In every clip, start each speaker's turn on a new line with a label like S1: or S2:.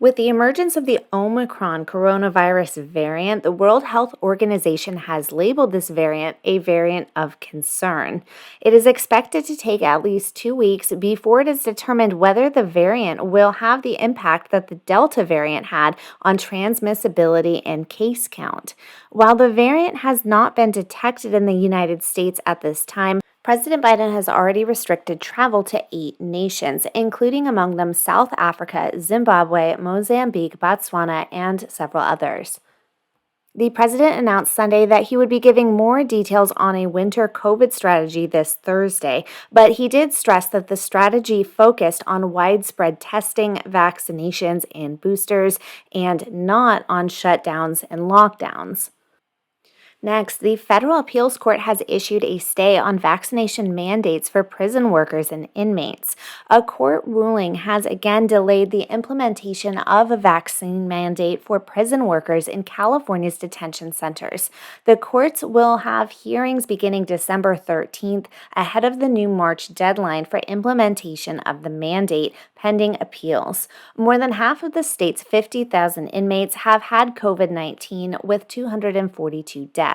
S1: With the emergence of the Omicron coronavirus variant, the World Health Organization has labeled this variant a variant of concern. It is expected to take at least 2 weeks before it is determined whether the variant will have the impact that the Delta variant had on transmissibility and case count. While the variant has not been detected in the United States at this time, President Biden has already restricted travel to 8 nations, including among them South Africa, Zimbabwe, Mozambique, Botswana, and several others. The president announced Sunday that he would be giving more details on a winter COVID strategy this Thursday, but he did stress that the strategy focused on widespread testing, vaccinations, and boosters, and not on shutdowns and lockdowns. Next, the Federal Appeals Court has issued a stay on vaccination mandates for prison workers and inmates. A court ruling has again delayed the implementation of a vaccine mandate for prison workers in California's detention centers. The courts will have hearings beginning December 13th ahead of the new March deadline for implementation of the mandate, pending appeals. More than half of the state's 50,000 inmates have had COVID-19, with 242 deaths.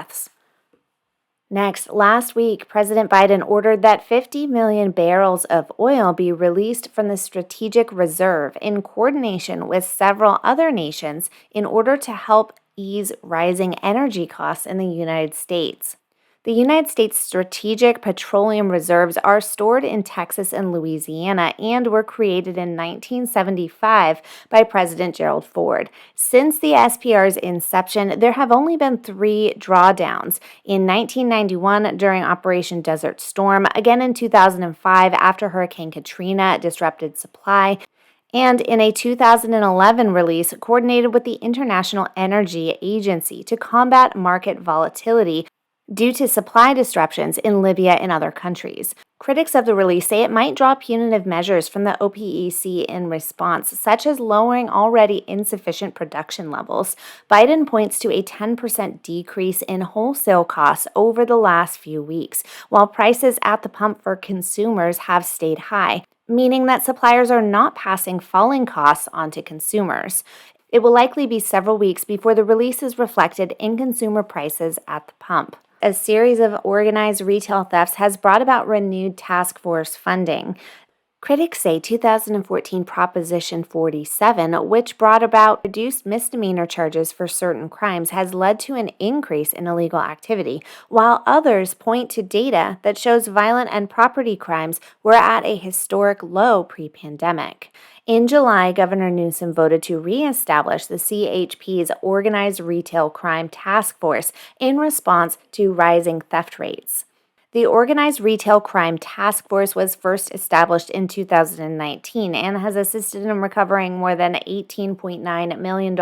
S1: Next, last week, President Biden ordered that 50 million barrels of oil be released from the strategic reserve in coordination with several other nations in order to help ease rising energy costs in the United States. The United States strategic petroleum reserves are stored in Texas and Louisiana and were created in 1975 by President Gerald Ford. Since the SPR's inception, there have only been 3 drawdowns: in 1991 during Operation Desert Storm, again in 2005 after Hurricane Katrina disrupted supply, and in a 2011 release coordinated with the International Energy Agency to combat market volatility due to supply disruptions in Libya and other countries. Critics of the release say it might draw punitive measures from the OPEC in response, such as lowering already insufficient production levels. Biden points to a 10% decrease in wholesale costs over the last few weeks, while prices at the pump for consumers have stayed high, meaning that suppliers are not passing falling costs onto consumers. It will likely be several weeks before the release is reflected in consumer prices at the pump. A series of organized retail thefts has brought about renewed task force funding. Critics say 2014 Proposition 47, which brought about reduced misdemeanor charges for certain crimes, has led to an increase in illegal activity, while others point to data that shows violent and property crimes were at a historic low pre-pandemic. In July, Governor Newsom voted to reestablish the CHP's Organized Retail Crime Task Force in response to rising theft rates. The Organized Retail Crime Task Force was first established in 2019 and has assisted in recovering more than $18.9 million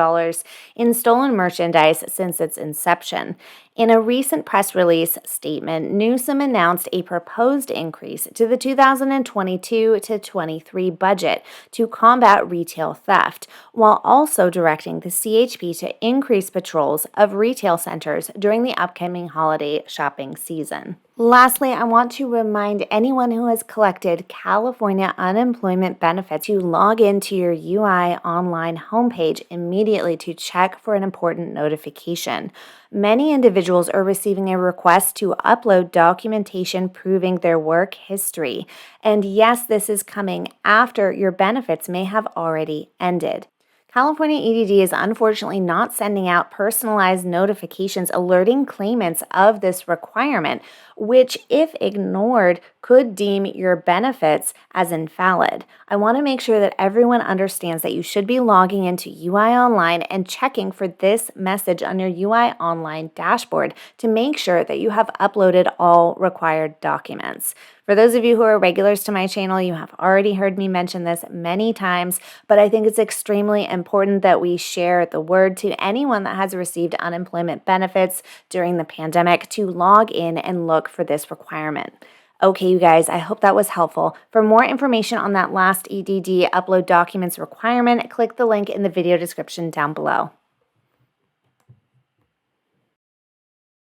S1: in stolen merchandise since its inception. In a recent press release statement, Newsom announced a proposed increase to the 2022-23 budget to combat retail theft, while also directing the CHP to increase patrols of retail centers during the upcoming holiday shopping season. Lastly, I want to remind anyone who has collected California unemployment benefits to log into your UI online homepage immediately to check for an important notification. Many individuals are receiving a request to upload documentation proving their work history. And yes, this is coming after your benefits may have already ended. California EDD is unfortunately not sending out personalized notifications alerting claimants of this requirement, which, if ignored, could deem your benefits as invalid. I want to make sure that everyone understands that you should be logging into UI Online and checking for this message on your UI Online dashboard to make sure that you have uploaded all required documents. For those of you who are regulars to my channel, you have already heard me mention this many times, but I think it's extremely important that we share the word to anyone that has received unemployment benefits during the pandemic to log in and look for this requirement. Okay, you guys, I hope that was helpful. For more information on that last EDD upload documents requirement, click the link in the video description down below.